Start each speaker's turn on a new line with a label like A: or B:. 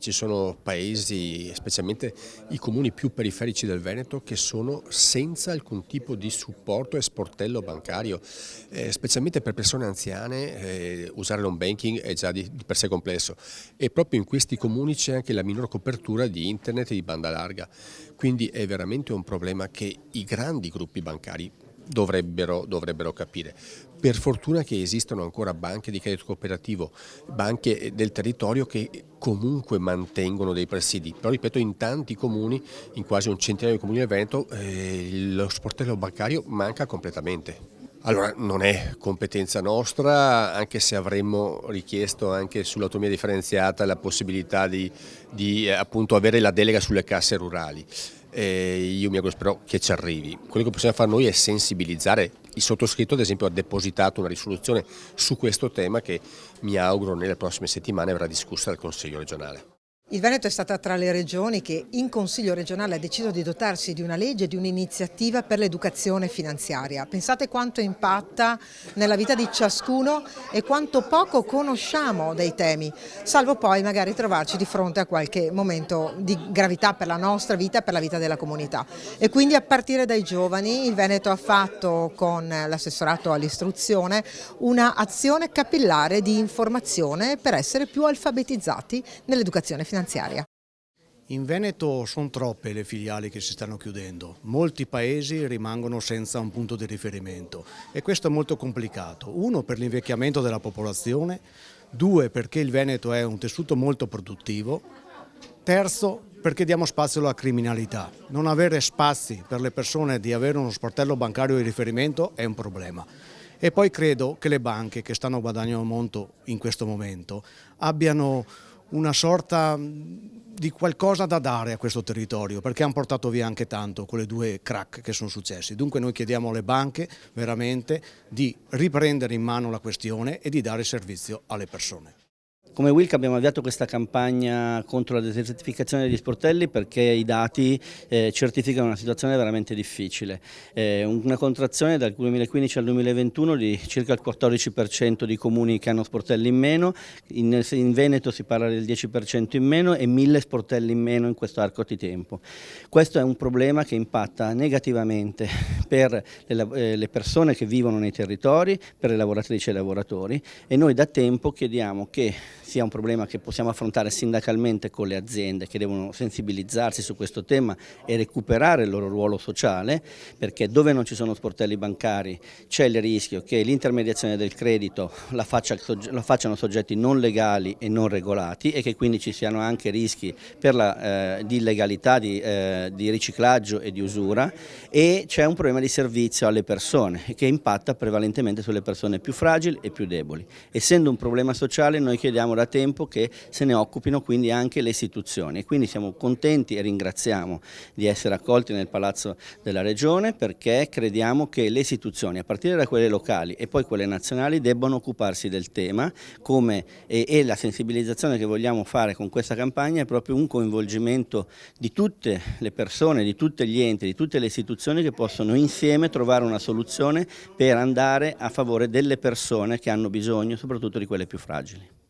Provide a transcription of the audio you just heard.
A: ci sono paesi, specialmente i comuni più periferici del Veneto, che sono senza alcun tipo di supporto e sportello bancario, specialmente per persone anziane usare l'home banking è già di per sé complesso e proprio in questi comuni c'è anche la minore copertura di internet e di banda larga, quindi è veramente un problema che i grandi gruppi bancari dovrebbero capire. Per fortuna che esistono ancora banche di credito cooperativo, banche del territorio che comunque mantengono dei presidi, però ripeto in tanti comuni, in quasi un centinaio di comuni del Veneto, lo sportello bancario manca completamente. Allora non è competenza nostra, anche se avremmo richiesto anche sull'autonomia differenziata la possibilità di appunto avere la delega sulle casse rurali. Io mi auguro spero che ci arrivi. Quello che possiamo fare noi è sensibilizzare. Il sottoscritto ad esempio ha depositato una risoluzione su questo tema che mi auguro nelle prossime settimane verrà discussa dal Consiglio regionale.
B: Il Veneto è stata tra le regioni che in Consiglio regionale ha deciso di dotarsi di una legge, di un'iniziativa per l'educazione finanziaria. Pensate quanto impatta nella vita di ciascuno e quanto poco conosciamo dei temi, salvo poi magari trovarci di fronte a qualche momento di gravità per la nostra vita e per la vita della comunità. E quindi a partire dai giovani il Veneto ha fatto con l'assessorato all'istruzione una azione capillare di informazione per essere più alfabetizzati nell'educazione finanziaria.
C: In Veneto sono troppe le filiali che si stanno chiudendo, molti paesi rimangono senza un punto di riferimento e questo è molto complicato. Uno per l'invecchiamento della popolazione, due perché il Veneto è un tessuto molto produttivo, terzo perché diamo spazio alla criminalità. Non avere spazi per le persone di avere uno sportello bancario di riferimento è un problema. E poi credo che le banche che stanno guadagnando molto in questo momento abbiano una sorta di qualcosa da dare a questo territorio perché hanno portato via anche tanto quelle due crack che sono successi. Dunque noi chiediamo alle banche veramente di riprendere in mano la questione e di dare servizio alle persone.
D: Come Wilk abbiamo avviato questa campagna contro la desertificazione degli sportelli perché i dati certificano una situazione veramente difficile. Una contrazione dal 2015 al 2021 di circa il 14% di comuni che hanno sportelli in meno, in Veneto si parla del 10% in meno e 1000 sportelli in meno in questo arco di tempo. Questo è un problema che impatta negativamente per le persone che vivono nei territori, per le lavoratrici e i lavoratori e noi da tempo chiediamo che sia un problema che possiamo affrontare sindacalmente con le aziende che devono sensibilizzarsi su questo tema e recuperare il loro ruolo sociale, perché dove non ci sono sportelli bancari c'è il rischio che l'intermediazione del credito la facciano soggetti non legali e non regolati e che quindi ci siano anche rischi per di illegalità, di riciclaggio e di usura e c'è un problema di servizio alle persone che impatta prevalentemente sulle persone più fragili e più deboli. Essendo un problema sociale noi chiediamo da tempo che se ne occupino quindi anche le istituzioni e quindi siamo contenti e ringraziamo di essere accolti nel Palazzo della Regione perché crediamo che le istituzioni a partire da quelle locali e poi quelle nazionali debbano occuparsi del tema e la sensibilizzazione che vogliamo fare con questa campagna è proprio un coinvolgimento di tutte le persone, di tutti gli enti, di tutte le istituzioni che possono insieme trovare una soluzione per andare a favore delle persone che hanno bisogno soprattutto di quelle più fragili.